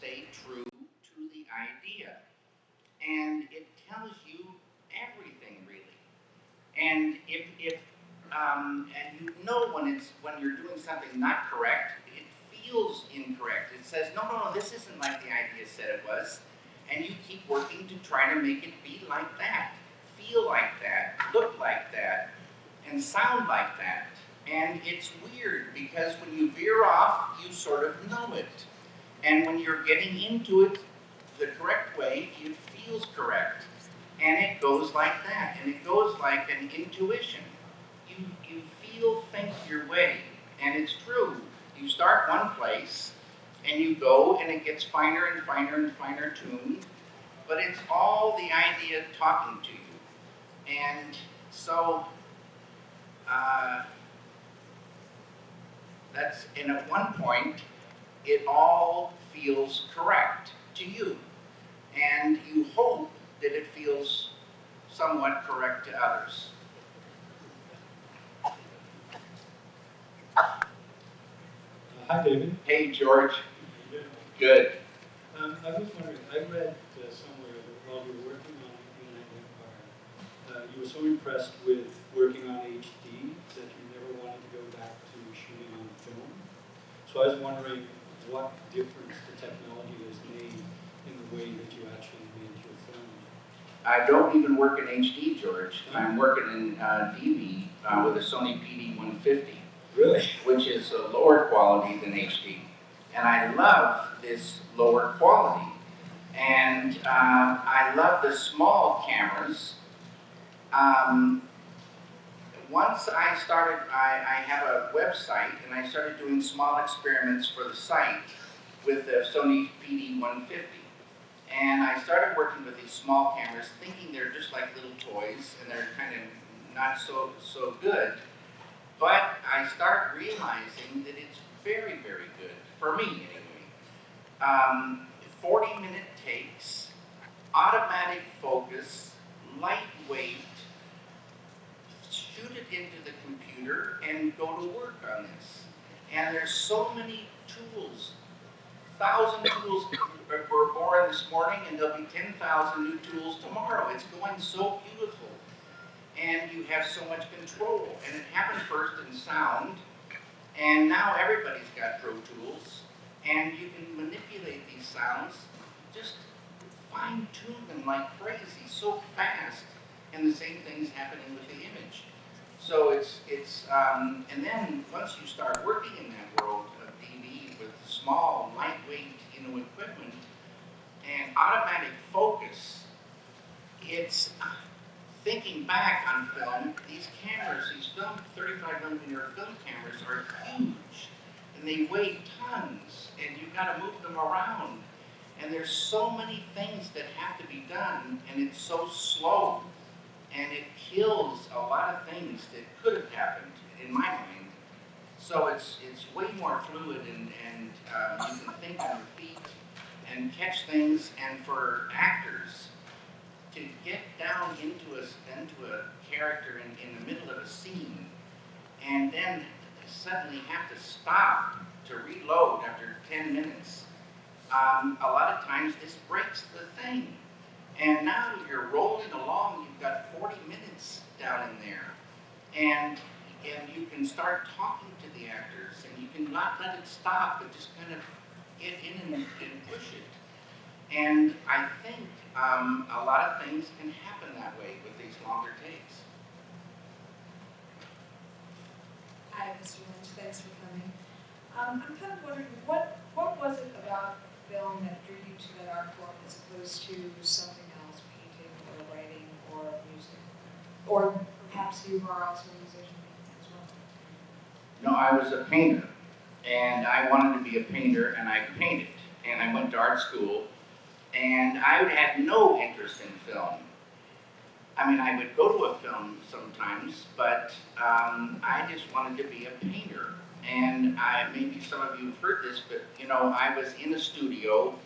stay true to the idea. And it tells you everything really. And and you know when you're doing something not correct, it feels incorrect. It says, no, no, no, this isn't like the idea said it was. And you keep working to try to make it be like that, feel like that, look like that, and sound like that. And it's weird because when you veer off, you sort of know it. And when you're getting into it the correct way, it feels correct. And it goes like that. And it goes like an intuition. You feel, think your way. And it's true. You start one place and you go and it gets finer and finer and finer tuned. But it's all the idea talking to you. And so and at one point, it all feels correct to you. And you hope that it feels somewhat correct to others. Hi, David. Hey, George. Good. Good. I was wondering, I read somewhere that while you were working on Inland Empire, you were so impressed with working on HD that you never wanted to go back to shooting on film. So I was wondering what difference the technology has made in the way that you actually made your film. I don't even work in HD, George. I'm working in DV with a Sony PD-150. Really? Which is a lower quality than HD. And I love this lower quality. And I love the small cameras. Once I started, I have a website and I started doing small experiments for the site with the Sony PD-150. And I started working with these small cameras thinking they're just like little toys and they're kind of not so good. But I start realizing that it's very, very good, for me anyway. 40-minute takes, automatic focus, lightweight, shoot it into the computer and go to work on this. And there's so many tools, 1,000 tools were born this morning and there'll be 10,000 new tools tomorrow. It's going so beautiful. And you have so much control. And it happened first in sound, and now everybody's got Pro Tools, and you can manipulate these sounds, just fine-tune them like crazy, so fast, and the same thing's happening with the image. So and then once you start working in that world of DV with small, lightweight, equipment, and automatic focus, it's thinking back on film, these cameras, these 35mm film cameras are huge, and they weigh tons, and you've got to move them around, and there's so many things that have to be done, and it's so slow, and it kills a lot of things that could have happened, in my mind. So it's way more fluid, and you can think on your feet and catch things, and for actors, to get down into a character in the middle of a scene and then suddenly have to stop to reload after 10 minutes. A lot of times this breaks the thing. And now you're rolling along, you've got 40 minutes down in there. And you can start talking to the actors and you can not let it stop, but just kind of get in and push it. And I think a lot of things can happen that way with these longer takes. Hi, Mr. Lynch. Thanks for coming. I'm kind of wondering, what was it about film that drew you to that art form as opposed to something else, painting or writing or music? Or perhaps you are also a musician as well? No, I was a painter. And I wanted to be a painter, and I painted. And I went to art school. And I had no interest in film. I mean, I would go to a film sometimes, but I just wanted to be a painter. And maybe some of you have heard this, but I was in a studio,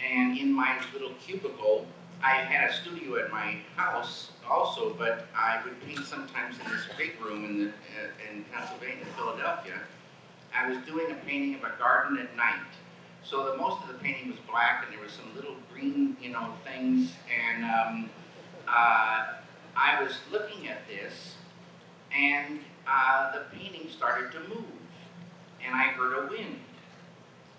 and in my little cubicle, I had a studio at my house also, but I would paint sometimes in this big room in Pennsylvania, Philadelphia. I was doing a painting of a garden at night. So the most of the painting was black, and there was some little green, things. And I was looking at this, and the painting started to move, and I heard a wind,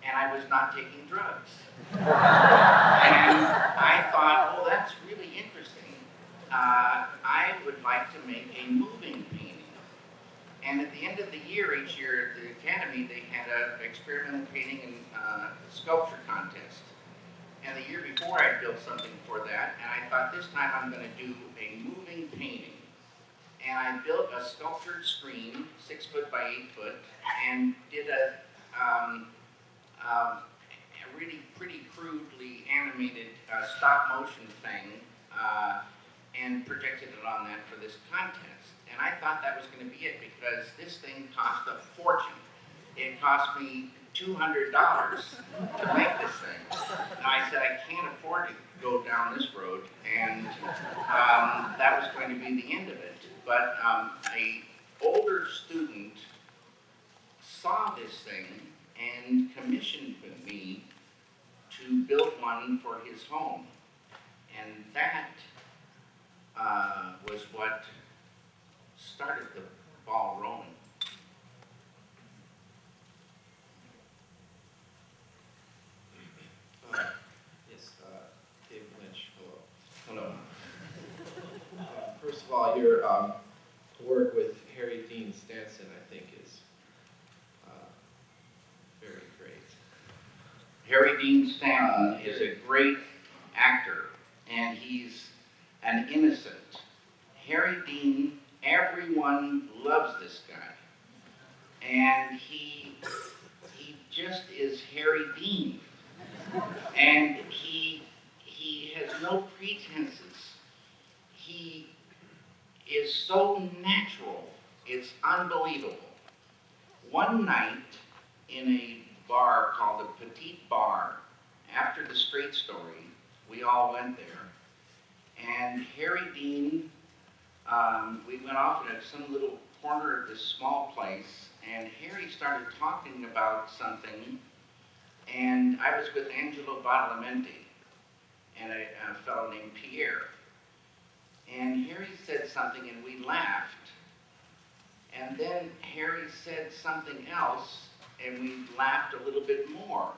and I was not taking drugs. And I thought, oh, that's really interesting. I would like to make a moving painting. And at the end of the year, each year at the Academy, they had an experimental painting and sculpture contest. And the year before, I built something for that, and I thought this time I'm going to do a moving painting. And I built a sculptured screen, 6 foot by 8 foot, and did a really pretty crudely animated stop motion thing, and projected it on that for this contest. And I thought that was going to be it because this thing cost a fortune. It cost me $200 to make this thing. And I said, I can't afford to go down this road, and that was going to be the end of it. But a older student saw this thing and commissioned me to build one for his home. And that was what started the ball rolling. Yes, David Lynch, hello. Hello. First of all, your work with Harry Dean Stanton, I think, is very great. Harry Dean Stanton is a great actor, and he's an innocent. Harry Dean, everyone loves this guy, and he just is Harry Dean, and he has no pretenses. He is so natural, it's unbelievable. One night in a bar called the Petite Bar, after the Straight Story, we all went there, and Harry Dean, we went off in some little corner of this small place, and Harry started talking about something, and I was with Angelo Badalamenti and a fellow named Pierre. And Harry said something, and we laughed. And then Harry said something else, and we laughed a little bit more.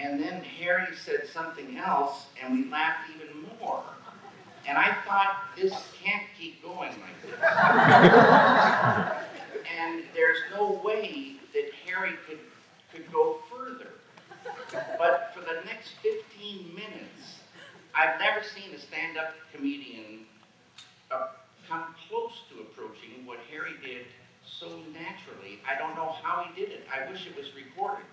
And then Harry said something else, and we laughed even more. And I thought, this can't keep going like this. And there's no way that Harry could go further. But for the next 15 minutes, I've never seen a stand-up comedian come close to approaching what Harry did so naturally. I don't know how he did it. I wish it was recorded.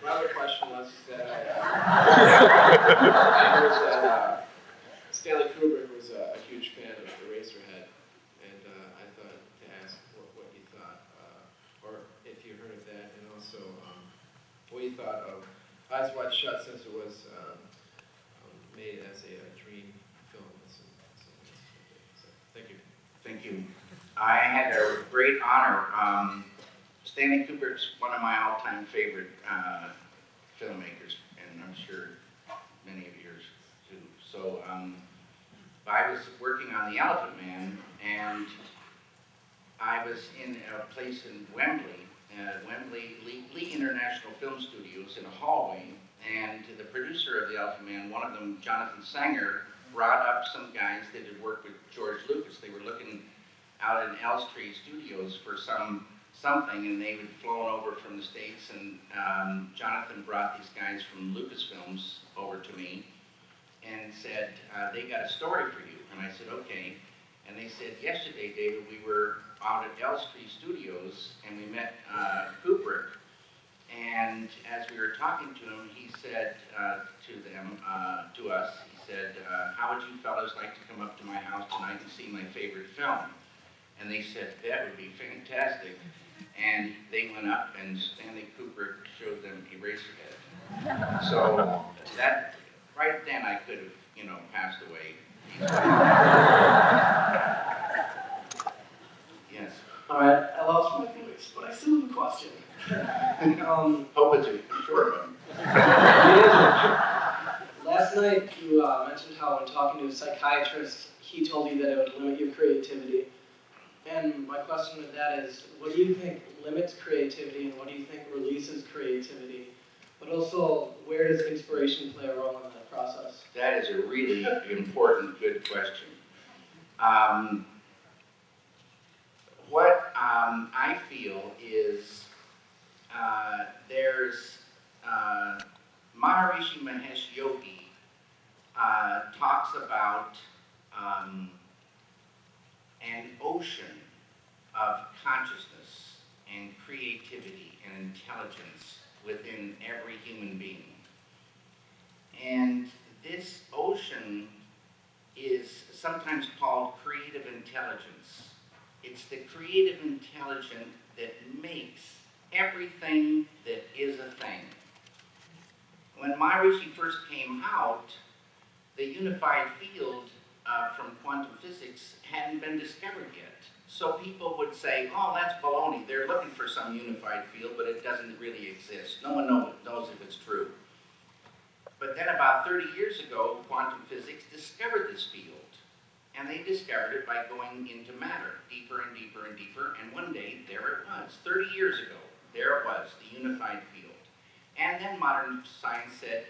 My other question was that I heard that Stanley Kubrick was a huge fan of Eraserhead, and I thought to ask what you thought, or if you heard of that, and also what you thought of Eyes Wide Shut, since it was made as a dream film. So, thank you. Thank you. I had a great honor. Stanley Kubrick's one of my all-time favorite filmmakers, and I'm sure many of yours too. So I was working on The Elephant Man, and I was in a place in Wembley, Lee International Film Studios, in a hallway, and the producer of The Elephant Man, one of them, Jonathan Sanger, brought up some guys that had worked with George Lucas. They were looking out in Elstree Studios for something, and they had flown over from the States, and Jonathan brought these guys from Lucasfilms over to me and said, they got a story for you. And I said, okay. And they said, yesterday, David, we were out at Elstree Studios, and we met Kubrick. And as we were talking to him, he said to us, he said, how would you fellas like to come up to my house tonight and see my favorite film? And they said, that would be fantastic. And they went up, and Stanley Kubrick showed them Eraserhead. So that, right then I could have, passed away. Yeah. Yes. All right, I lost my voice, but I still have a question. Hope it's a short one. Last night you mentioned how when talking to a psychiatrist, he told you that it would limit your creativity. And my question with that is, what do you think limits creativity and what do you think releases creativity? But also, where does inspiration play a role in that process? That is a really important, good question. What I feel is there's Maharishi Mahesh Yogi talks about an ocean of consciousness and creativity and intelligence within every human being. And this ocean is sometimes called creative intelligence. It's the creative intelligence that makes everything that is a thing. When Maharishi first came out, the unified field from quantum physics hadn't been discovered yet. So people would say, oh, that's baloney. They're looking for some unified field, but it doesn't really exist. No one knows if it's true. But then about 30 years ago, quantum physics discovered this field. And they discovered it by going into matter, deeper and deeper and deeper. And one day, there it was. 30 years ago, there it was, the unified field. And then modern science said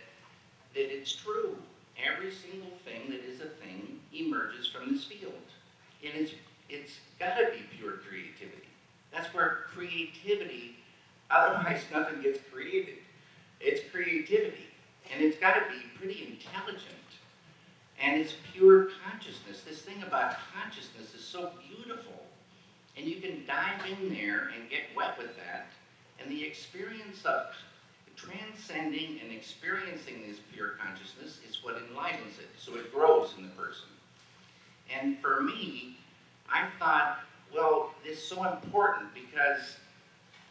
that it's true. Every single thing that is a thing emerges from this field. And it's got to be pure creativity. That's where creativity, otherwise nothing gets created. It's creativity. And it's got to be pretty intelligent. And it's pure consciousness. This thing about consciousness is so beautiful. And you can dive in there and get wet with that. And the experience of transcending and experiencing this pure consciousness is what enlightens it. So it grows in the person. And for me, I thought, well, this is so important because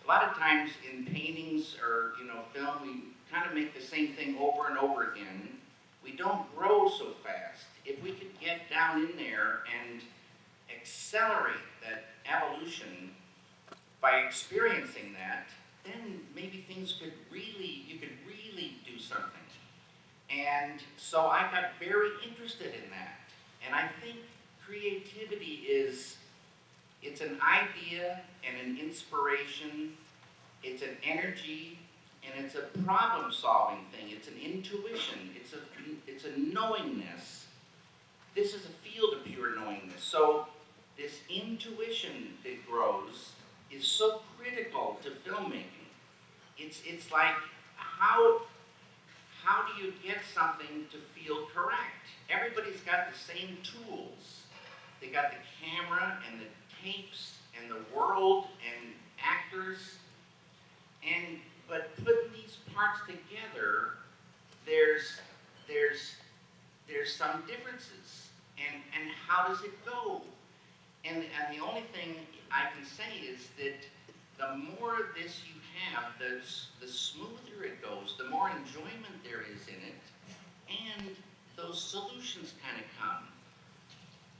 a lot of times in paintings or film, we kind of make the same thing over and over again. We don't grow so fast. If we could get down in there and accelerate that evolution by experiencing that, then maybe you could really do something. And so I got very interested in that. And I think creativity it's an idea and an inspiration, it's an energy, and it's a problem-solving thing. It's an intuition. It's a knowingness. This is a field of pure knowingness. So this intuition that grows is so critical to filmmaking. It's like how do you get something to feel correct? Everybody's got the same tools. They got the camera and the tapes and the world and actors but putting these parts together, there's some differences. And how does it go? And the only thing I can say is that the more of this you have, the smoother it goes, the more enjoyment there is in it, and those solutions kind of come.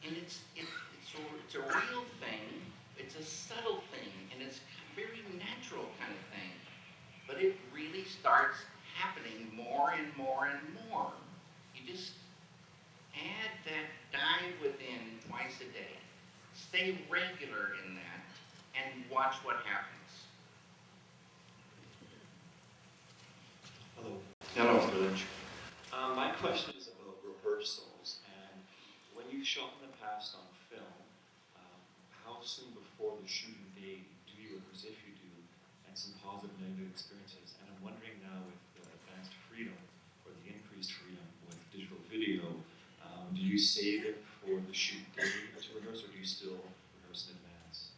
And it's a real thing, it's a subtle thing, and it's a very natural kind of thing. But it really starts happening more and more and more. You just add that dive within twice a day. Stay regular in that and watch what happens. Hello. Hello, Mr. Lynch. My question is about rehearsals, and when you've shot in the past on film, how soon before the shooting day do you rehearse, if you do, and some positive and negative experiences? And I'm wondering now with the advanced freedom, or the increased freedom with digital video, do you save it for the shoot day to rehearse, or do you still rehearse in advance?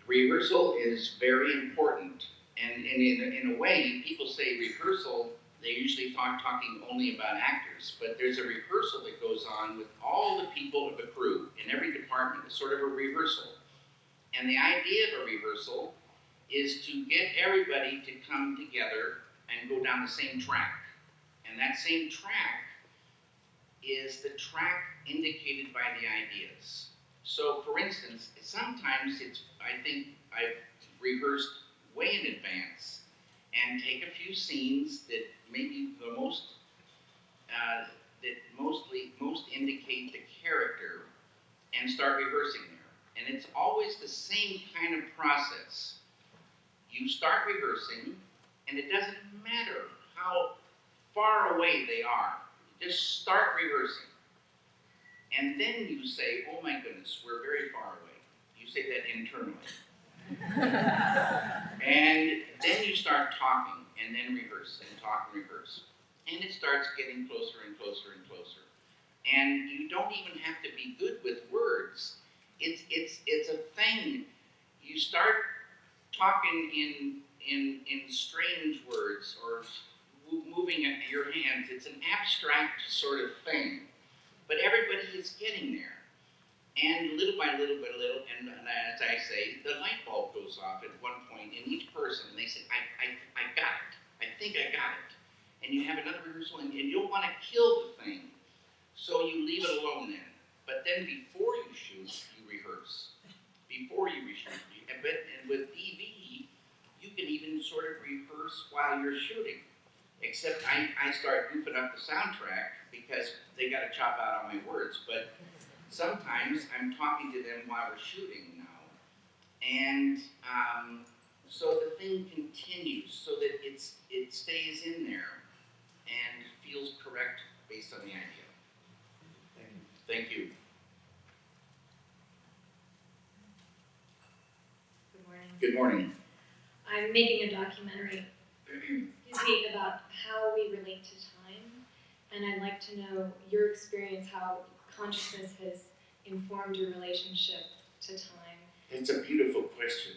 Rehearsal is very important. And in a way, people say rehearsal, they usually talking only about actors, but there's a rehearsal that goes on with all the people of the crew in every department. It's sort of a rehearsal. And the idea of a rehearsal is to get everybody to come together and go down the same track. And that same track is the track indicated by the ideas. So for instance, sometimes I think I've rehearsed way in advance and take a few scenes that maybe that most indicate the character and start rehearsing there. And it's always the same kind of process. You start rehearsing, and it doesn't matter how far away they are. Just start rehearsing. And then you say, oh my goodness, we're very far away. You say that internally. And then you start talking, and then rehearse, and talk and rehearse. And it starts getting closer and closer and closer. And you don't even have to be good with words. It's a thing. You start talking in strange words or moving your hands. It's an abstract sort of thing. But everybody is getting there. And little by little by little, and as I say, the light bulb goes off at one point in each person, and they say, I got it. I think I got it. And you have another rehearsal, and you'll want to kill the thing, so you leave it alone then. But then before you shoot, you rehearse. Before you reshoot. And with DV, you can even sort of rehearse while you're shooting. Except I start goofing up the soundtrack because they got to chop out all my words. But sometimes I'm talking to them while we're shooting now. And so the thing continues so that it stays in there and feels correct based on the idea. Thank you. Good morning. Good morning. I'm making a documentary about how we relate to time, and I'd like to know your experience, how consciousness has informed your relationship to time. It's a beautiful question.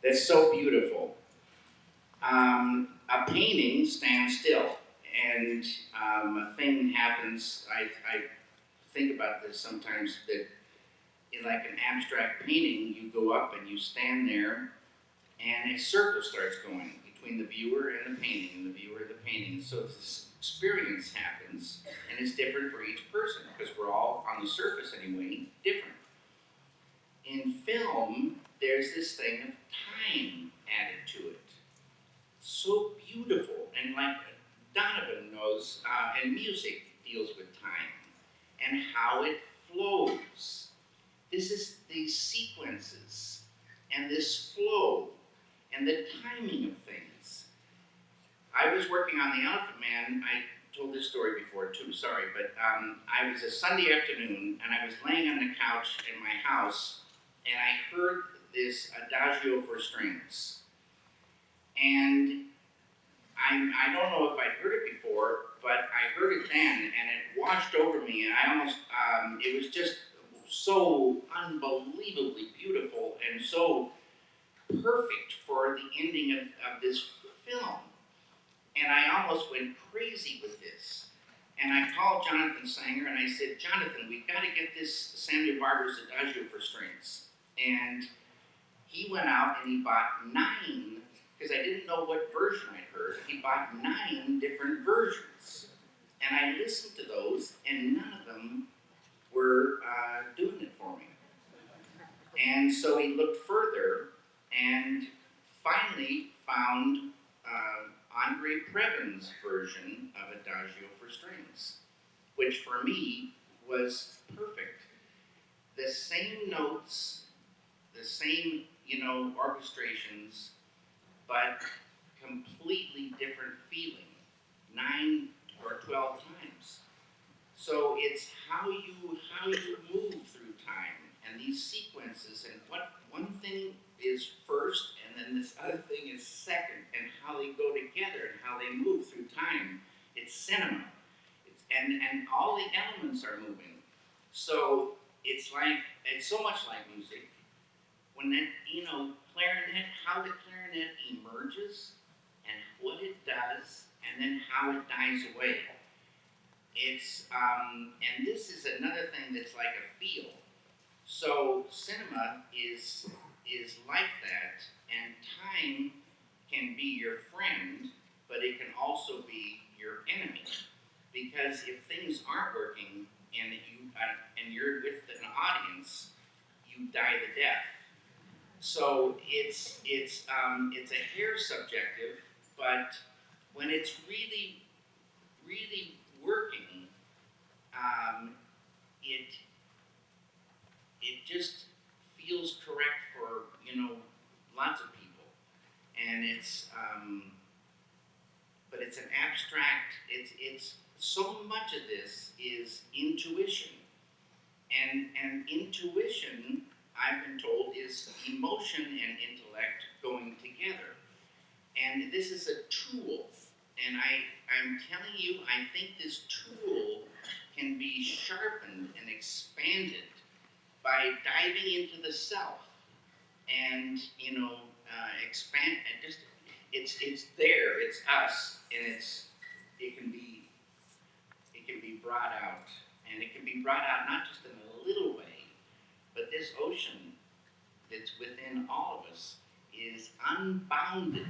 That's so beautiful. A painting stands still, and a thing happens. I think about this sometimes, that in like an abstract painting, you go up and you stand there, and a circle starts going between the viewer and the painting, and the viewer and the painting. So this experience happens, and it's different for each person, because we're all, on the surface anyway, different. In film, there's this thing of time added to it. So beautiful, and like Donovan knows, and music deals with time, and how it flows. This is these sequences, and this flow, and the timing of things. I was working on The Elephant Man. I told this story before too, sorry, but I was a Sunday afternoon, and I was laying on the couch in my house, and I heard this adagio for strings. And I don't know if I'd heard it before, but I heard it then, and it washed over me, and I almost, it was just so unbelievably beautiful and so perfect for the ending of this film. And I almost went crazy with this. And I called Jonathan Sanger and I said, Jonathan, we've got to get this Samuel Barber's Adagio for strings. And he went out and he bought 9, because I didn't know what version I'd heard. He bought 9 different versions. And I listened to those, and none of them were doing it for me. And so he looked further and finally found Andre Previn's version of Adagio for strings, which for me was perfect. The same notes, the same, orchestrations, but completely different feeling, 9 or 12 times. So it's how you move through time and these sequences, and what one thing is first and then this other thing is second, and how they go together and how they move through time. It's cinema. And all the elements are moving. So it's so much like music. When that, clarinet, how the clarinet emerges and what it does, and then how it dies away. It's, and this is another thing that's like a feel. So cinema is like that, and time can be your friend, but it can also be your enemy. Because if things aren't working and you're with an audience, you die to death. So it's a hair subjective, but when it's really working, it just feels correct for lots of people, and but it's an abstract. It's so much of this is intuition, and intuition, I've been told, is emotion and intellect going together. And this is a tool, and I'm telling you, I think this tool can be sharpened and expanded by diving into the self and expand and just it's there, it's us, and it can be brought out, and it can be brought out not just in a little way, but this ocean that's within all of us is unbounded.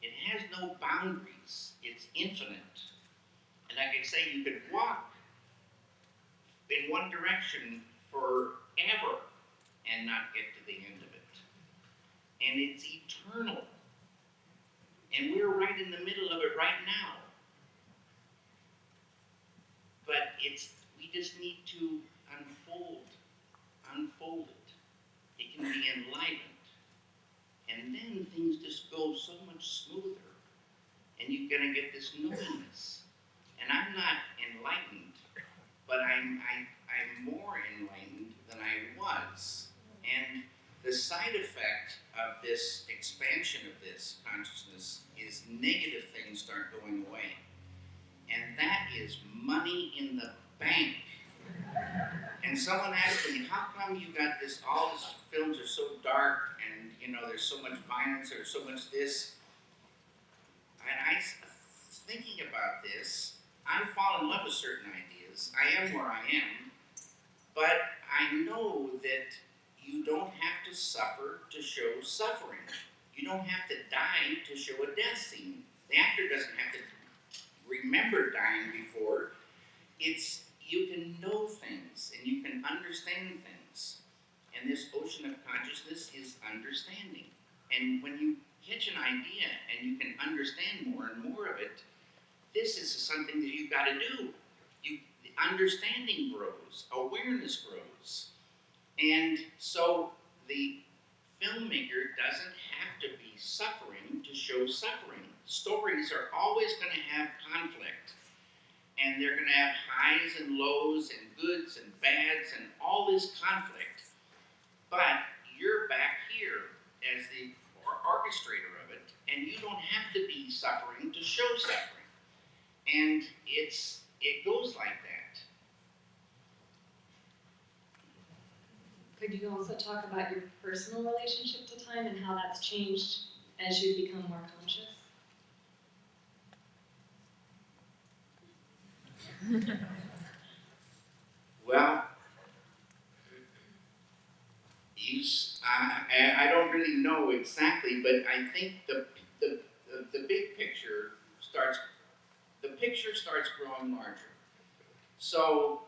It has no boundaries. It's infinite. And like I say, you could walk in one direction forever and not get to the end of it. And it's eternal. And we're right in the middle of it right now. But we just need to unfold it. It can be enlivened. And then things just go so much smoother. And you're gonna get this knowingness. And I'm not enlightened, but I'm more enlightened than I was. And the side effect of this expansion of this consciousness is negative things start going away. And that is money in the bank. And someone asked me, how come you got all these films are so dark, and there's so much violence, there's so much this. And I was thinking about this. I fall in love with certain ideas. I am where I am. But I know that you don't have to suffer to show suffering. You don't have to die to show a death scene. The actor doesn't have to remember dying before. You can know things and you can understand things. And this ocean of consciousness is understanding. And when you catch an idea and you can understand more and more of it, this is something that you've got to do. Understanding grows, awareness grows. And so the filmmaker doesn't have to be suffering to show suffering. Stories are always going to have conflict. And they're going to have highs and lows and goods and bads and all this conflict. But you're back here as the orchestrator of it, and you don't have to be suffering to show suffering. And it goes like that. Could you also talk about your personal relationship to time and how that's changed as you become more conscious? Well, I don't really know exactly, but I think the big picture starts growing larger. So,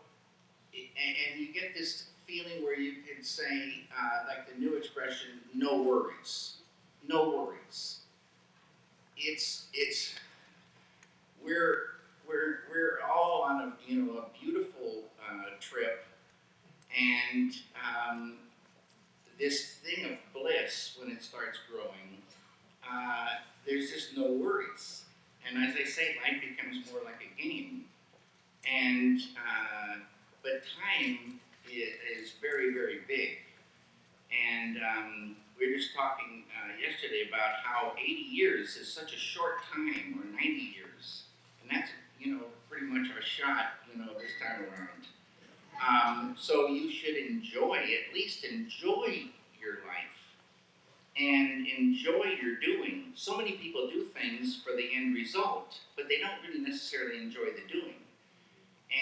and you get this feeling where you can say, like the new expression, no worries. No worries. We're all on a beautiful trip, and this thing of bliss, when it starts growing, there's just no worries. And as I say, life becomes more like a game. And but time is very, very big. And we were just talking yesterday about how 80 years is such a short time, or 90 years. And that's, pretty much a shot, this time around. So you should at least enjoy your life and enjoy your doing. So many people do things for the end result, but they don't really necessarily enjoy the doing.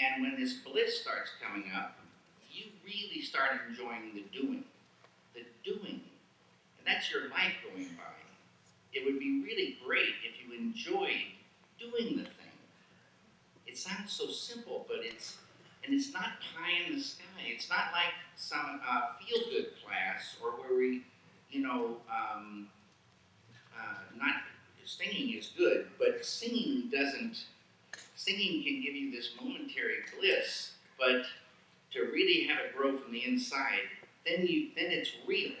And when this bliss starts coming up, you really start enjoying the doing. The doing. And that's your life going by. It would be really great if you enjoyed doing the thing. It sounds so simple, but And it's not pie in the sky. It's not like some feel-good class or where we, you know, not singing is good, but singing doesn't. Singing can give you this momentary bliss, but to really have it grow from the inside, then it's real.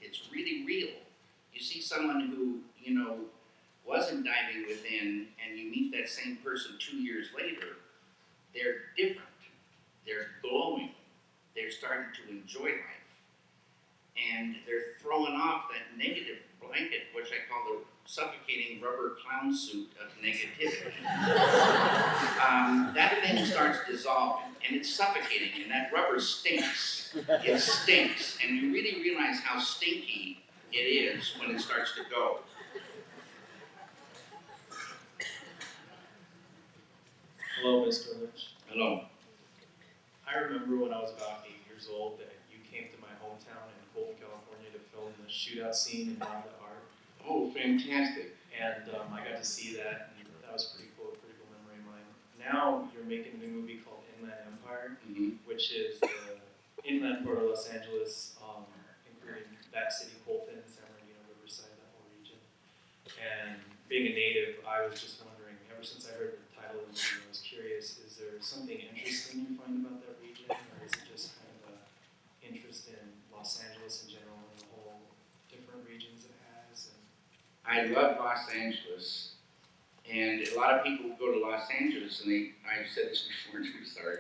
It's really real. You see someone who, you know, wasn't diving within, and you meet that same person 2 years later, they're different. They're glowing. They're starting to enjoy life. And they're throwing off that negative blanket, which I call the suffocating rubber clown suit of negativity. That thing starts dissolving, and it's suffocating, and that rubber stinks. It stinks, and you really realize how stinky it is when it starts to go. Hello, Mr. Lynch. Hello. I remember when I was about 8 years old that you came to my hometown in Colton, California to film the shootout scene in Down to Art. Oh, fantastic. And I got to see that, and that was pretty cool memory of mine. Now you're making a new movie called Inland Empire, which is the inland part of Los Angeles, including Back City, Colton, San Bernardino, Riverside, that whole region. And being a native, I was just wondering, ever since I heard the title of the movie, I was curious, is there something interesting you find about that region, or is it just kind of an interest in Los Angeles in general and the whole different regions it has? I love Los Angeles, and a lot of people go to Los Angeles, and I've said this before too, sorry,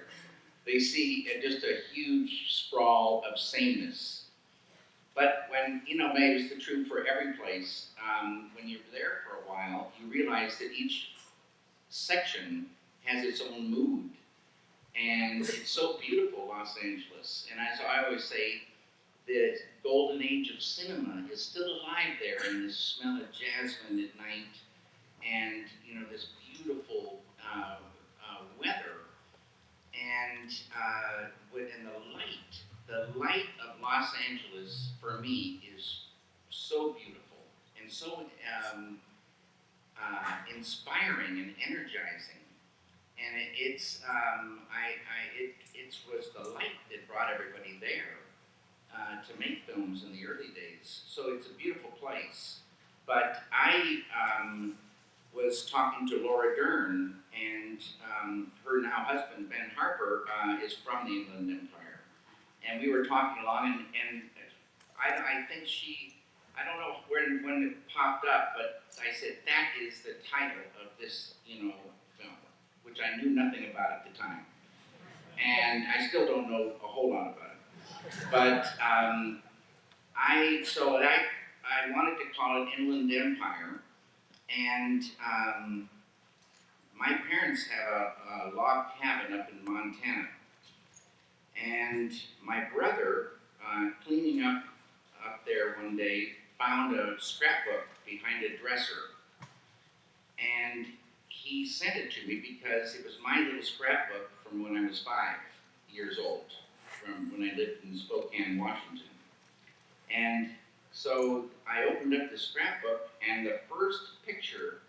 they see just a huge sprawl of sameness. But when, you know, maybe it's the truth for every place, when you're there for a while, you realize that each section has its own mood. And it's so beautiful, Los Angeles. And as I always say, the golden age of cinema is still alive there in this smell of jasmine at night and, you know, this beautiful weather. And the light of Los Angeles for me is so beautiful and so inspiring and energizing. And it was the light that brought everybody there to make films in the early days. So it's a beautiful place. But I was talking to Laura Dern, and her now husband, Ben Harper, is from the Inland Empire. And we were talking along, and I think I don't know when it popped up, but I said, that is the title of this, you know, film, which I knew nothing about at the time. And I still don't know a whole lot about it. But I wanted to call it Inland Empire, and my parents have a log cabin up in Montana. And my brother, cleaning up there one day, found a scrapbook behind a dresser. And he sent it to me because it was my little scrapbook from when I was 5 years old, from when I lived in Spokane, Washington. And so I opened up the scrapbook, and the first picture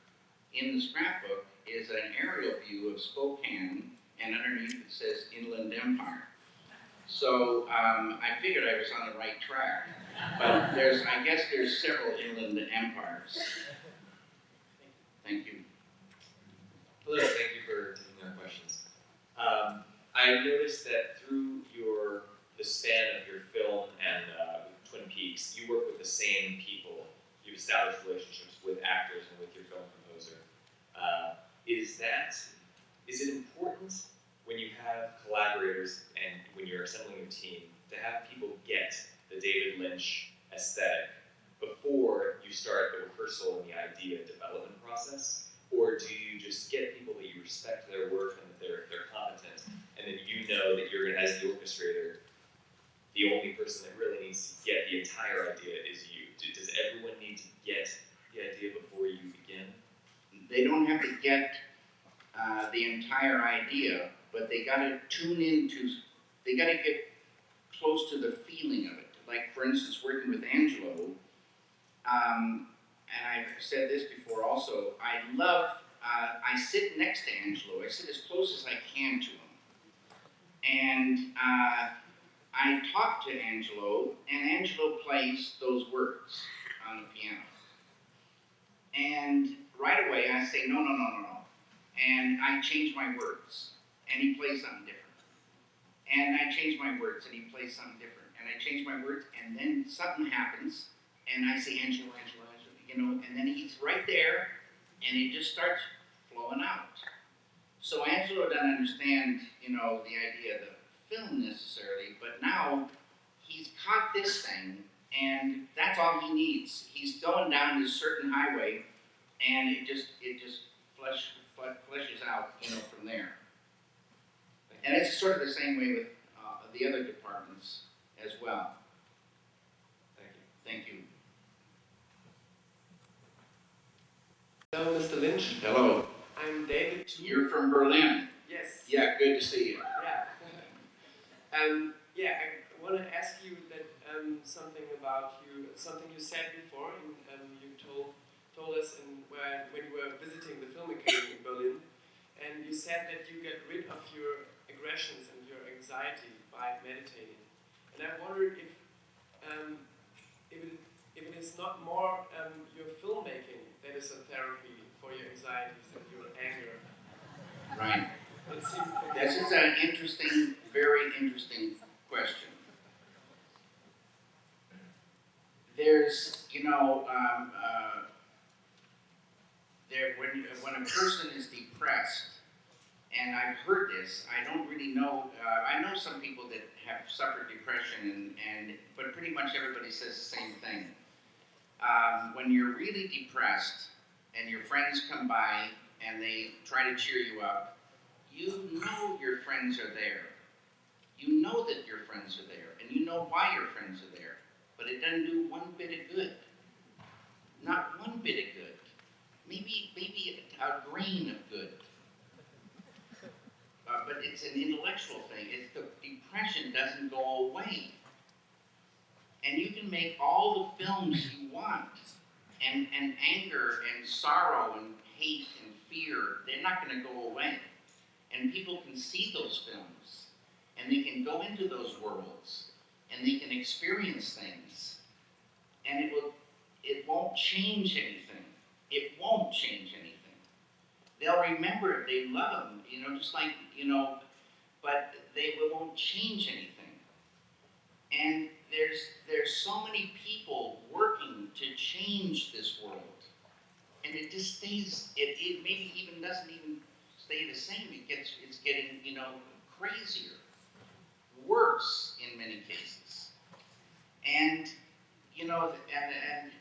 in the scrapbook is an aerial view of Spokane, and underneath it says Inland Empire. So I figured I was on the right track, but I guess there's several inland empires. Thank you. Hello, thank you for taking our questions. I noticed that through the span of your film and Twin Peaks, you work with the same people. You've established relationships with actors and with your film composer. Is it important when you have collaborators and when you're assembling a team to have people get the David Lynch aesthetic before you start the rehearsal and the idea development process? Or do you just get people that you respect their work and that they're competent, and then you know that you're, as the orchestrator, the only person that really needs to get the entire idea is you? Does everyone need to get the idea before you begin? They don't have to get the entire idea, but they gotta they gotta get close to the feeling of it. Like, for instance, working with Angelo, and I've said this before also, I sit next to Angelo. I sit as close as I can to him. And I talk to Angelo, and Angelo plays those words on the piano. And right away I say, no, no, no, no, no. And I change my words, and he plays something different. And I change my words, and he plays something different. And I change my words, and then something happens, and I say, Angelo, Angelo, Angelo, you know, and then he's right there, and it just starts flowing out. So Angelo doesn't understand, you know, the idea of the film necessarily, but now he's caught this thing, and that's all he needs. He's going down this certain highway, and it just fleshes out, you know, from there. And it's sort of the same way with the other departments as well. Thank you. Thank you. Hello, Mr. Lynch. Hello. I'm David. You're from Berlin. Yes. Yeah, good to see you. Yeah. Yeah, I want to ask you that something about you, something you said before, and you told us when you were visiting the Film Academy in Berlin, and you said that you get rid of your aggressions and your anxiety by meditating. And I wondered if it is not more your filmmaking that is a therapy for your anxieties and your anger. Right. It seemed This is an interesting, very interesting question. There's, you know, when a person is depressed, and I've heard this, I don't really know, I know some people that have suffered depression, but pretty much everybody says the same thing. When you're really depressed, and your friends come by, and they try to cheer you up, you know your friends are there. You know that your friends are there, and you know why your friends are there, but it doesn't do one bit of good. Not one bit of good. Maybe a grain of good. But it's an intellectual thing. It's the depression doesn't go away. And you can make all the films you want, and anger and sorrow and hate and fear, they're not going to go away. And people can see those films, and they can go into those worlds, and they can experience things, and it won't change anything. It won't change anything. They'll remember it, they love them, you know, just like, you know, but they won't change anything. And there's so many people working to change this world, and it just stays, it maybe even doesn't even stay the same. It's getting, you know, crazier, worse in many cases. And, you know, and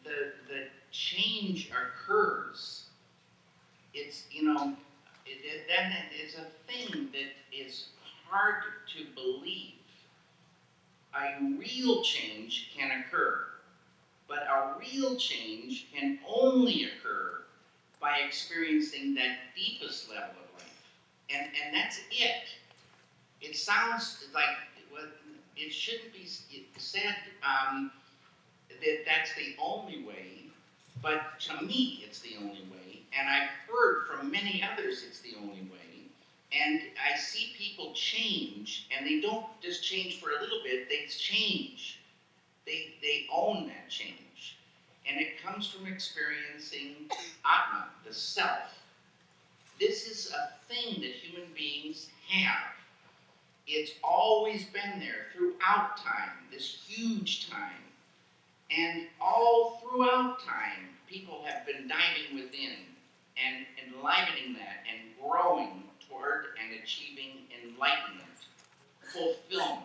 the change occurs. It's, you know, that is a thing that is hard to believe. A real change can occur, but a real change can only occur by experiencing that deepest level of life. And that's it. It sounds like, well, it shouldn't be said that that's the only way, but to me it's the only way, and I've heard from many others it's the only way. And I see people change, and they don't just change for a little bit, they change. They own that change. And it comes from experiencing Atma, the self. This is a thing that human beings have. It's always been there throughout time, this huge time. And all throughout time, people have been diving within and enlivening that and growing toward and achieving enlightenment, fulfillment,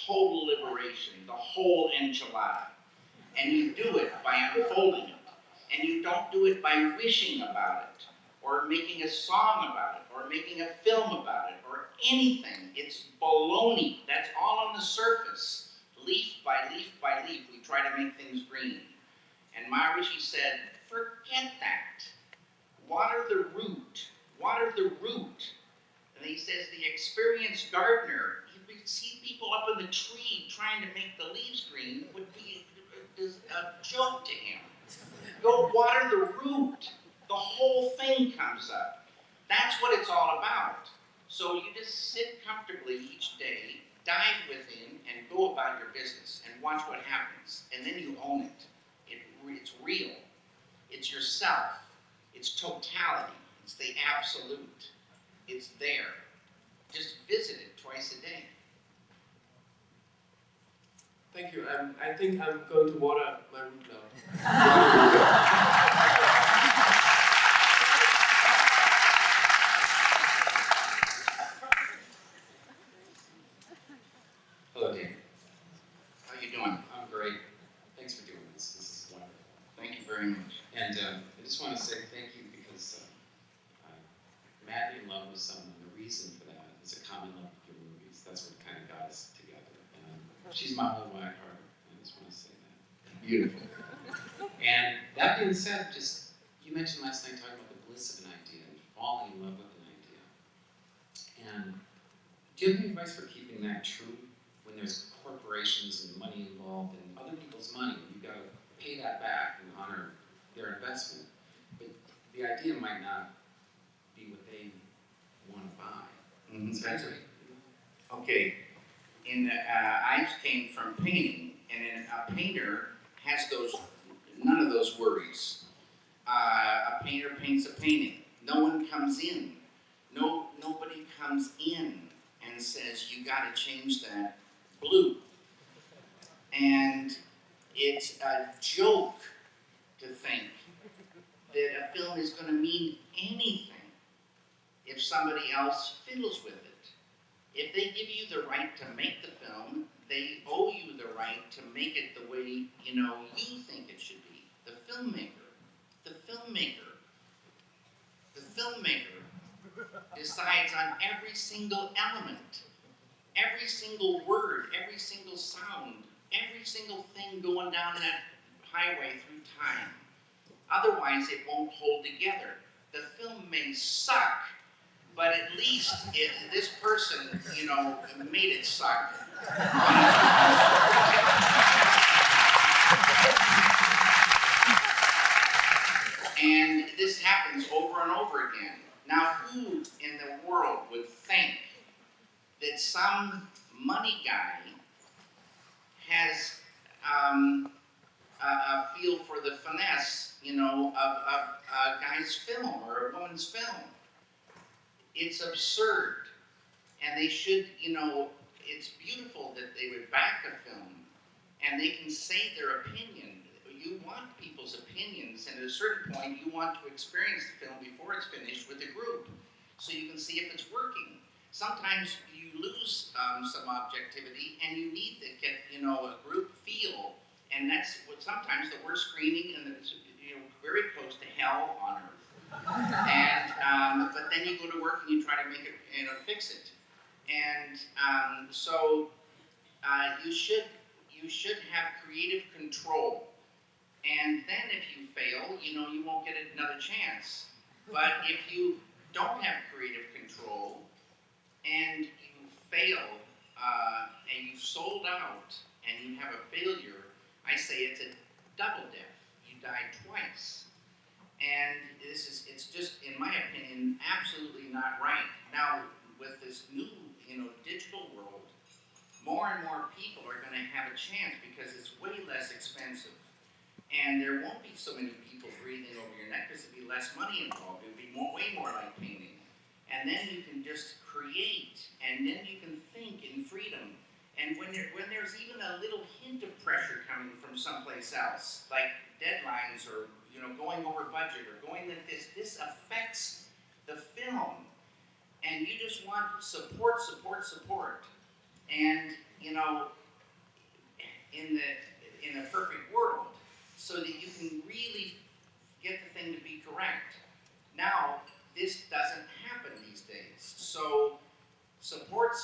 total liberation, the whole enchilada. And you do it by unfolding it. And you don't do it by wishing about it, or making a song about it, or making a film about it, or anything. It's baloney. That's all on the surface. Leaf by leaf by leaf, we try to make things green. And Maharishi said, forget that. Water the root. Water the root. And he says the experienced gardener, you see people up in the tree trying to make the leaves green, would be a joke to him. Go water the root. The whole thing comes up. That's what it's all about. So you just sit comfortably each day, dive within, and go about your business and watch what happens. And then you own it. It's real. It's yourself. It's totality. It's the absolute. It's there. Just visit it twice a day. Thank you. I think I'm going to water my root now. Hello, Dan. How you doing? I'm great. Thanks for doing this. This is wonderful. Thank you very much. And I just want to say thank you because I'm madly in love with someone. The reason for that is a common love of your movies. That's what kind of got us together. And she's my whole wide heart. I just want to say that. Beautiful. And that being said, you mentioned last night talking about the bliss of an idea and falling in love with an idea. And do you have any advice for keeping that true when there's corporations and money involved and other people's money? You've got to pay that back and honor their investment. But the idea might not be what they want to buy. That's right. Okay. I came from painting, and a painter has none of those worries. A painter paints a painting. No one comes in. Nobody comes in and says, you got to change that blue. And it's a joke to think that a film is going to mean anything if somebody else fiddles with it. If they give you the right to make the film, they owe you the right to make it the way you think it should be. The filmmaker decides on every single element, every single word, every single sound, every single thing going down that highway through time. Otherwise, it won't hold together. The film may suck, but at least this person, made it suck. And this happens over and over again. Now, who in the world would think that some money guy has a feel for the finesse, of a guy's film or a woman's film? It's absurd. And they should, it's beautiful that they would back a film and they can say their opinion. You want people's opinions, and at a certain point you want to experience the film before it's finished with a group so you can see if it's working. Sometimes you lose some objectivity and you need to get, a group feel, and that's what sometimes the worst screening, and it's, very close to hell on earth. And but then you go to work and you try to make it, fix it. And so you should have creative control. And then if you fail, you won't get another chance. But if you don't have creative control and you fail and you've sold out and you have a failure, I say it's a double death. You die twice. And it's just, in my opinion, absolutely not right. Now, with this new, digital world, more and more people are going to have a chance because it's way less expensive. And there won't be so many people breathing over your neck because there'll be less money involved. It'll be way more like painting. And then you can just create, and then you can think in freedom. And when there's even a little hint of pressure coming from someplace else, like deadlines or going over budget or going like this affects the film. And you just want support. And in a perfect world, so that you can really get the thing to be correct. Now, this doesn't happen these days. So support.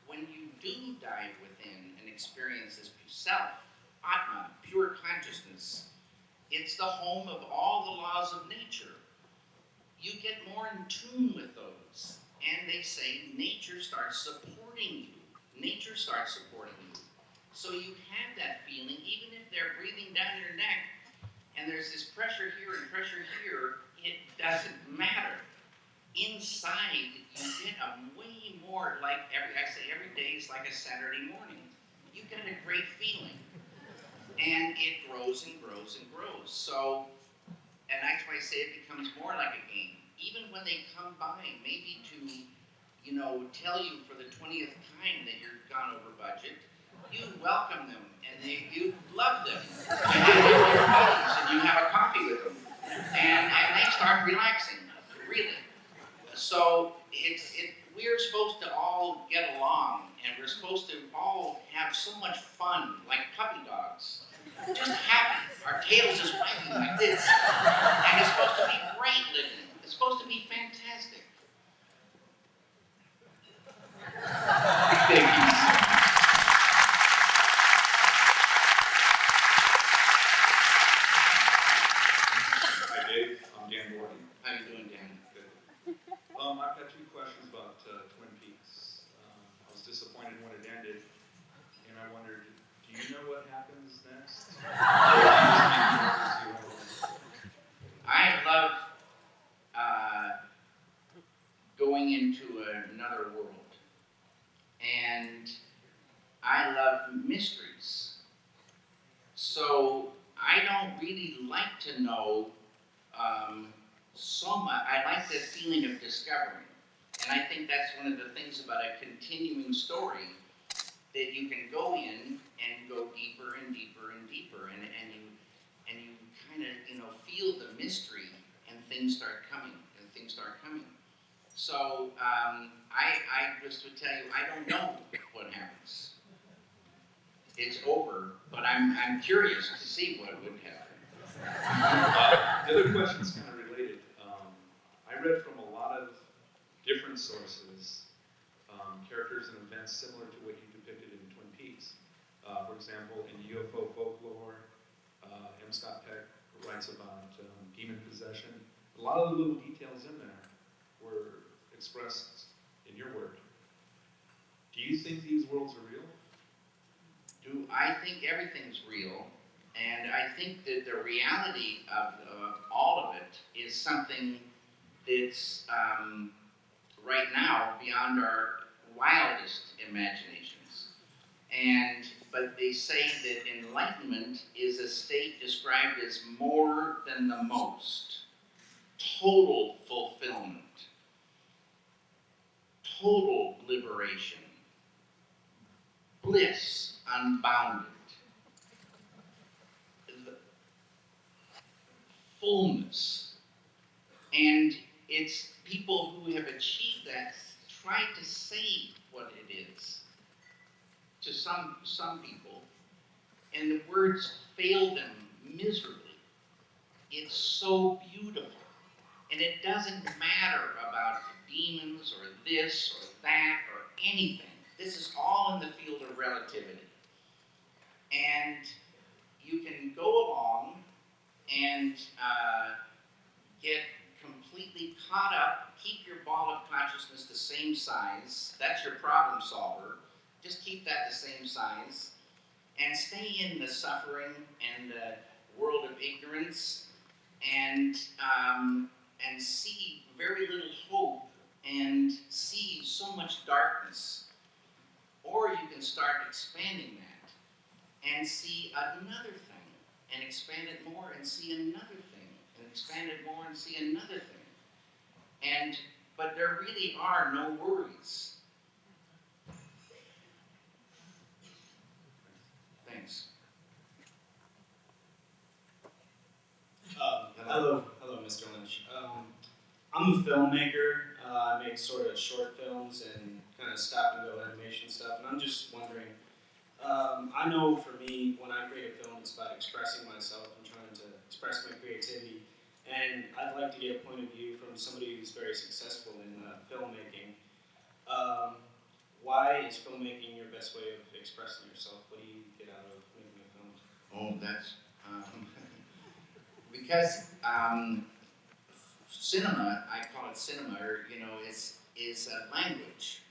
When you do dive within and experience this self, Atma, pure consciousness, it's the home of all the laws of nature. You get more in tune with those. And they say nature starts supporting you. So you have that feeling, even if they're breathing down your neck, and there's this pressure here and pressure here, it doesn't matter. inside you get a way more, like I say every day is like a Saturday morning. You get a great feeling. And it grows and grows and grows. So, and that's why I say it becomes more like a game. Even when they come by, maybe to, tell you for the 20th time that you're gone over budget, you welcome them and you love them. And you have your meetings and you have a coffee with them. And they start relaxing, really. So we're supposed to all get along and we're supposed to all have so much fun, like puppy dogs. Just happy. Our tails just wagging like this. And it's supposed to be great living. It's supposed to be fantastic. Thank you. Hi Dave, I'm Dan Gordon. How you doing, Dan? Good. I've got two questions about Twin Peaks. I was disappointed when it ended, and I wondered, do you know what happens next? I love going into another world. And I love mysteries. So I don't really like to know so much. I like the feeling of discovering. And I think that's one of the things about a continuing story, that you can go in and go deeper and deeper and deeper, and you kind of feel the mystery, and things start coming. So I just would tell you, I don't know what happens. It's over, but I'm curious to see what would happen. The other question's kind of related. I read from a lot of different sources characters and events similar to what you depicted in Twin Peaks. For example, in UFO folklore, M. Scott Peck writes about demon possession. A lot of the little details in there were expressed in your work. Do you think these worlds are real? I think everything's real, and I think that the reality of all of it is something that's right now beyond our wildest imaginations. But they say that enlightenment is a state described as more than the most, total fulfillment, total liberation, bliss unbounded, the fullness. And it's people who have achieved that try to say what it is to some people, and the words fail them miserably. It's so beautiful. And it doesn't matter about demons or this or that or anything. This is all in the field of relativity. And you can go along and get completely caught up, keep your ball of consciousness the same size. That's your problem solver. Just keep that the same size. And stay in the suffering and the world of ignorance and see very little hope and see so much darkness. Or you can start expanding that and see another thing, and expand it more and see another thing, and expand it more and see another thing. But there really are no worries. Thanks. Hello, Mr. Lynch. I'm a filmmaker. I make sort of short films and kind of stop-and-go animation stuff, and I'm just wondering, I know for me, when I create a film, it's about expressing myself and trying to express my creativity, and I'd like to get a point of view from somebody who's very successful in filmmaking. Why is filmmaking your best way of expressing yourself? What do you get out of making a film? Oh, that's because cinema, I call it cinema, is a language,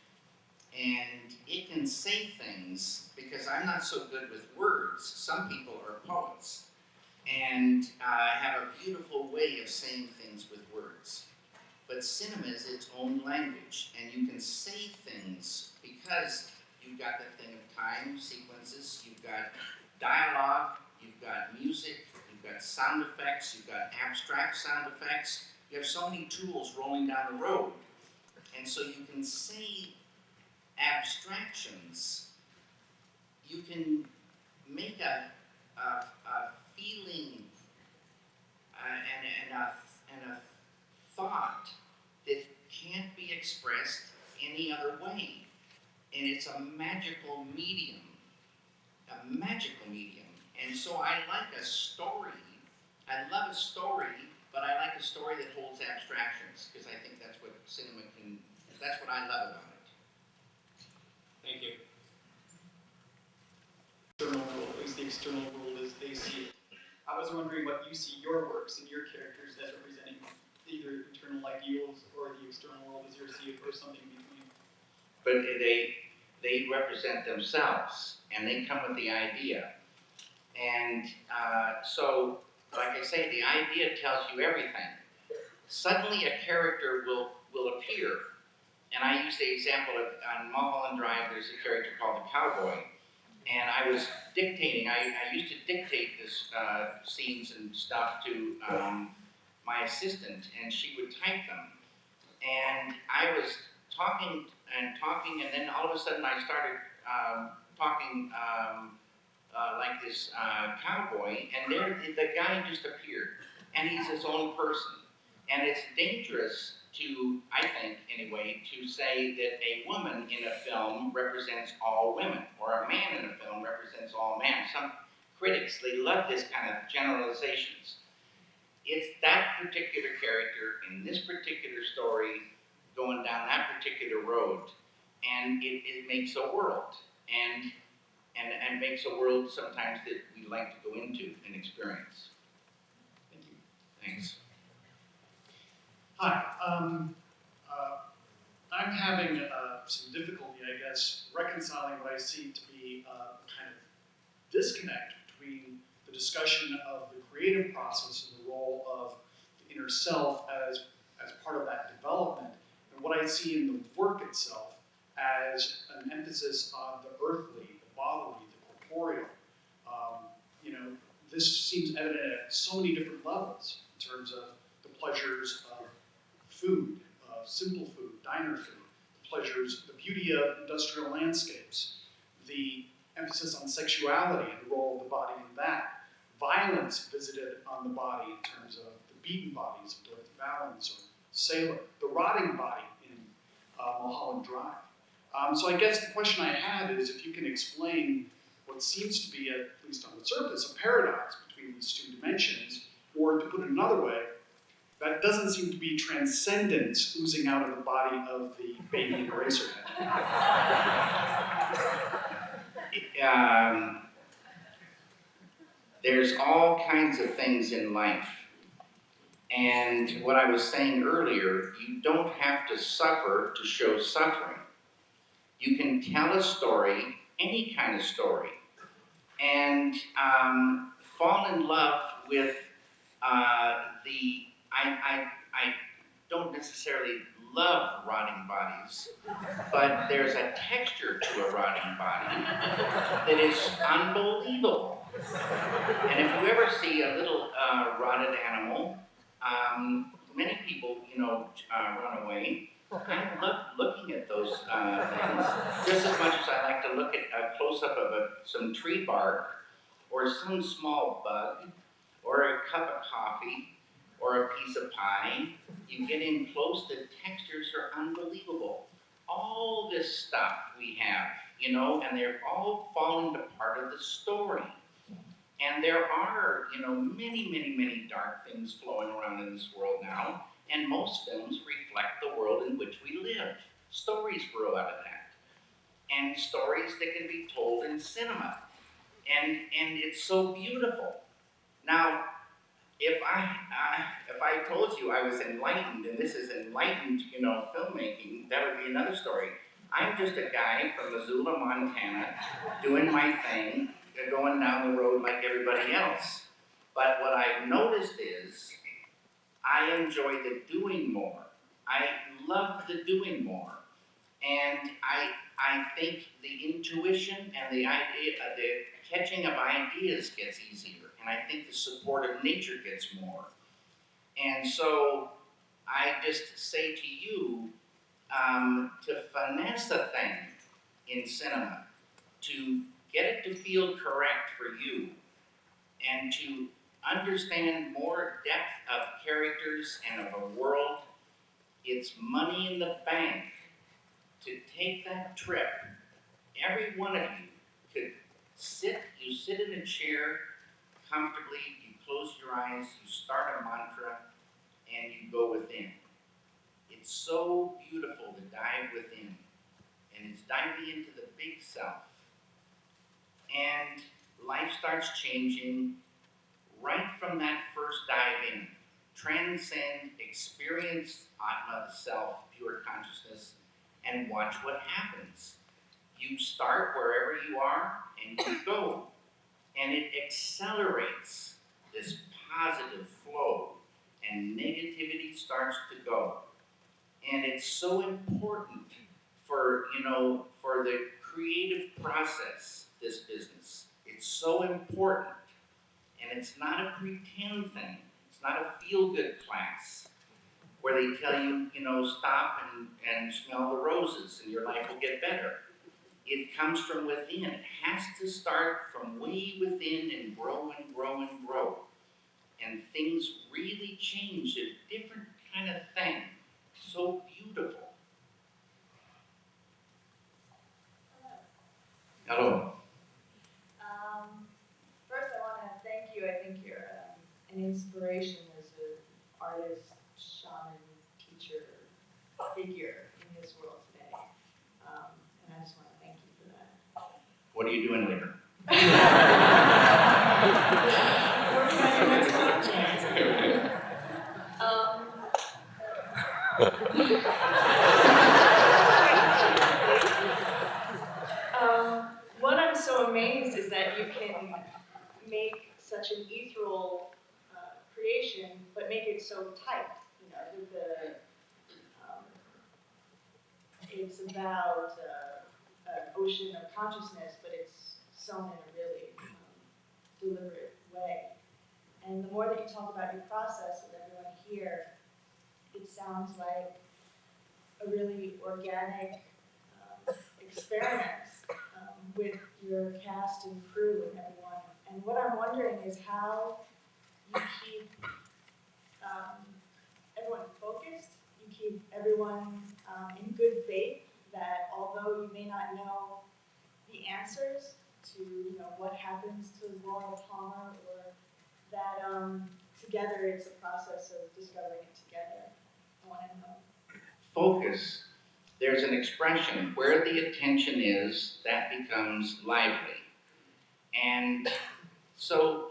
and it can say things. Because I'm not so good with words. Some people are poets and have a beautiful way of saying things with words. but cinema is its own language, and you can say things because you've got the thing of time sequences, you've got dialogue, you've got music, you've got sound effects, you've got abstract sound effects. You have so many tools rolling down the road, and so you can say abstractions. You can make a feeling and a thought that can't be expressed any other way. And it's a magical medium. And so I like a story. I love a story, but I like a story that holds abstractions, because I think that's what cinema can, that's what I love about it. Thank you. External world, at least the external world as they see it. I was wondering what you see your works and your characters as representing, either internal ideals or the external world as you see it, or something between. But they represent themselves, and they come with the idea. And so, like I say, the idea tells you everything. Suddenly a character will appear. And I use the example of, on Mulholland Drive, there's a character called the Cowboy. And I was dictating, I used to dictate this scenes and stuff to my assistant, and she would type them. And I was talking, and then all of a sudden I started talking like this cowboy, and there the guy just appeared, and he's his own person. And it's dangerous to, I think anyway, to say that a woman in a film represents all women, or a man in a film represents all men. Some critics, they love this kind of generalizations. It's that particular character in this particular story going down that particular road, and it makes a world, and makes a world sometimes that we like to go into and experience. Thank you. Thanks. Hi. I'm having some difficulty, I guess, reconciling what I see to be a kind of disconnect between the discussion of the creative process and the role of the inner self as part of that development, and what I see in the work itself as an emphasis on the earthly, the bodily, the corporeal. This seems evident at so many different levels in terms of the pleasures of food, simple food, diner food, the pleasures, the beauty of industrial landscapes, the emphasis on sexuality and the role of the body in that, violence visited on the body in terms of the beaten bodies of Dorothy Valens or Sailor, the rotting body in Mulholland Drive. So I guess the question I have is if you can explain what seems to be, at least on the surface, a paradox between these two dimensions, or to put it another way, that doesn't seem to be transcendence oozing out of the body of the baby in Eraserhead. There's all kinds of things in life. And what I was saying earlier, you don't have to suffer to show suffering. You can tell a story, any kind of story, and fall in love with I don't necessarily love rotting bodies, but there's a texture to a rotting body that is unbelievable. And if you ever see a little rotted animal, many people, run away. I love looking at those things just as much as I like to look at a close-up of some tree bark, or some small bug, or a cup of coffee, or a piece of pie. You get in close, the textures are unbelievable. All this stuff we have, and they're all falling to part of the story. And there are, many, many, many dark things flowing around in this world now, and most films reflect the world in which we live. Stories grow out of that. And stories that can be told in cinema. And it's so beautiful. Now, if I told you I was enlightened, and this is enlightened, filmmaking, that would be another story. I'm just a guy from Missoula, Montana, doing my thing, going down the road like everybody else. But what I've noticed is I enjoy the doing more. I love the doing more. And I think the intuition and the idea, the catching of ideas gets easier. And I think the support of nature gets more. And so I just say to you, to finesse a thing in cinema, to get it to feel correct for you, and to understand more depth of characters and of a world, it's money in the bank to take that trip. Every one of you could you sit in a chair comfortably, you close your eyes, you start a mantra, and you go within. It's so beautiful to dive within, and it's diving into the big self. And life starts changing right from that first dive in. Transcend, experience Atma, the self, pure consciousness, and watch what happens. You start wherever you are, and you go. And it accelerates this positive flow, and negativity starts to go. And it's so important for, for the creative process, this business. It's so important. And it's not a pretend thing. It's not a feel-good class where they tell you, stop and smell the roses and your life will get better. It comes from within. It has to start from way within and grow and grow and grow. And things really change. A different kind of thing. So beautiful. Hello. First, I want to thank you. I think you're an inspiration as an artist, shaman, teacher, figure in this world today. And I just want to thank you for that. What are you doing later? Working on your next project. What I'm so amazed is that you can make such an ethereal creation, but make it so tight. With it's about an ocean of consciousness, but it's sewn in a really deliberate way. And the more that you talk about your process with everyone here, it sounds like a really organic experiment with your cast and crew and everyone. And what I'm wondering is how you keep everyone focused, you keep everyone in good faith that although you may not know the answers to what happens to Laura Palmer, or that together it's a process of discovering it together. I want to know. Focus. There's an expression, where the attention is, that becomes lively. And so,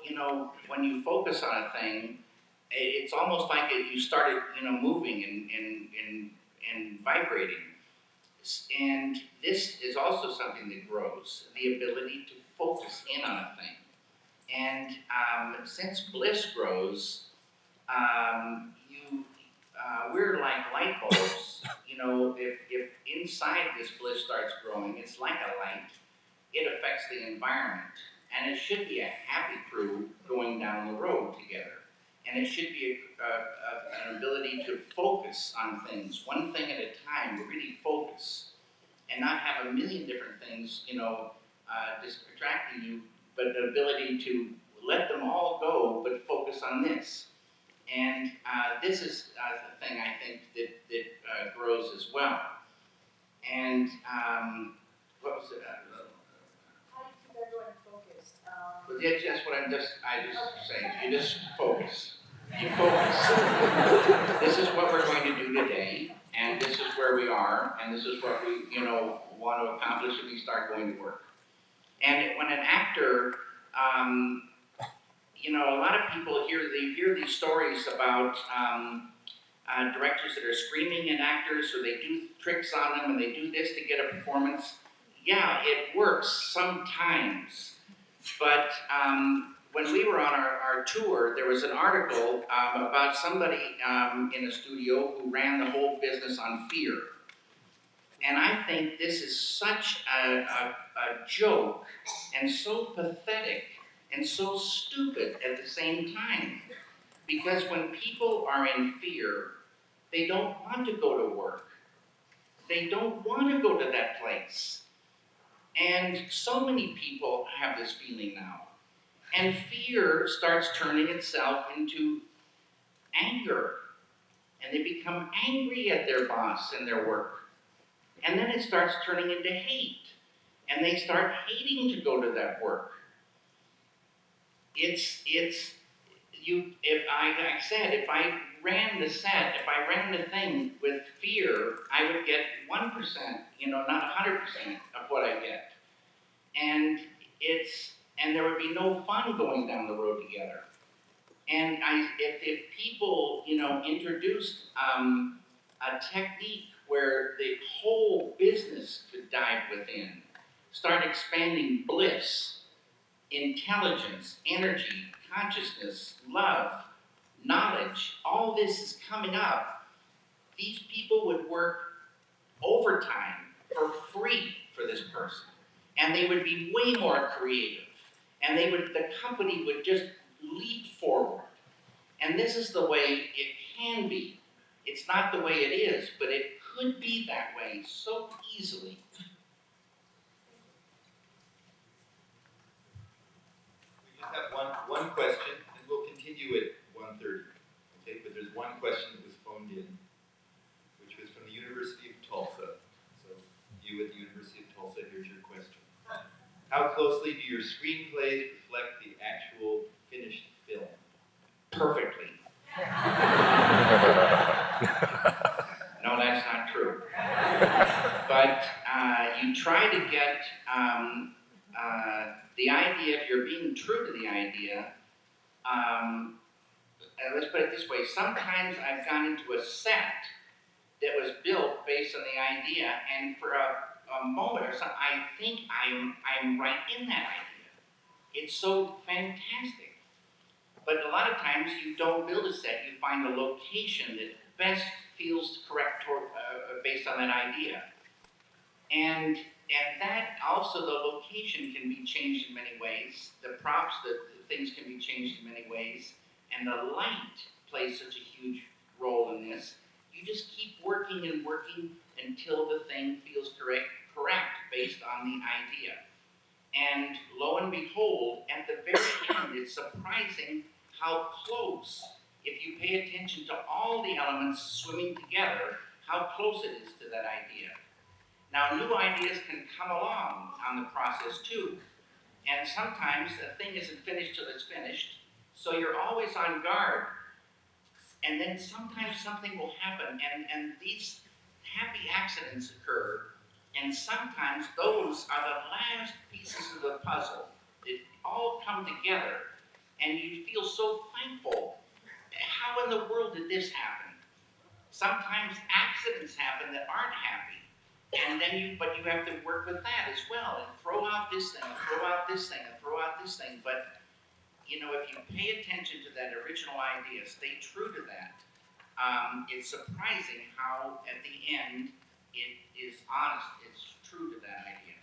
when you focus on a thing, it's almost like you started, moving and vibrating. And this is also something that grows, the ability to focus in on a thing. And since bliss grows, we're like light bulbs. If inside this bliss starts growing, it's like a light. It affects the environment. And it should be a happy crew going down the road together. And it should be an ability to focus on things, one thing at a time, really focus. And not have a million different things, distracting you, but the ability to let them all go, but focus on this. And this is the thing I think that grows as well. And what was it? How do you keep everyone focused? But that's what I just saying. You just focus. You focus. This is what we're going to do today, and this is where we are, and this is what we, want to accomplish if we start going to work. And when an actor, a lot of people hear these stories about directors that are screaming at actors, or they do tricks on them, and they do this to get a performance. Yeah, it works sometimes, but when we were on our tour, there was an article about somebody in a studio who ran the whole business on fear. And I think this is such a joke and so pathetic and so stupid at the same time. Because when people are in fear, they don't want to go to work. They don't want to go to that place. And so many people have this feeling now. And fear starts turning itself into anger. And they become angry at their boss and their work. And then it starts turning into hate. And they start hating to go to that work. If I ran the set, if I ran the thing with fear, I would get 1%, not 100% of what I get. And there would be no fun going down the road together. And if people, introduced a technique where the whole business could dive within, start expanding bliss, intelligence, energy, consciousness, love, knowledge, all this is coming up. These people would work overtime for free for this person. And they would be way more creative. And the company would just leap forward. And this is the way it can be. It's not the way it is, but it could be that way so easily. We just have one question, and we'll continue at 1:30. Okay, but there's one question that was phoned in, which was from the University of Tulsa. So you at the University of Tulsa, here's your question. How closely do your screenplays reflect the actual finished film? Perfectly. No, that's not true. But you try to get the idea, if you're being true to the idea, let's put it this way, sometimes I've gone into a set that was built based on the idea, and for a moment or something, I think I'm right in that idea. It's so fantastic. But a lot of times you don't build a set, you find a location that best feels correct based on that idea. And that also, the location can be changed in many ways. The props, the things can be changed in many ways. And the light plays such a huge role in this. You just keep working and working until the thing feels correct based on the idea. And lo and behold, at the very end, it's surprising how close, if you pay attention to all the elements swimming together, how close it is to that idea. Now, new ideas can come along on the process too. And sometimes a thing isn't finished till it's finished, so you're always on guard. And then sometimes something will happen, and these happy accidents occur, and sometimes those are the last pieces of the puzzle. They all come together, and you feel so thankful. How in the world did this happen? Sometimes accidents happen that aren't happy. And then but you have to work with that as well, and throw out this thing, and throw out this thing, and throw out this thing. But, if you pay attention to that original idea, stay true to that, it's surprising how, at the end, it is honest, it's true to that idea.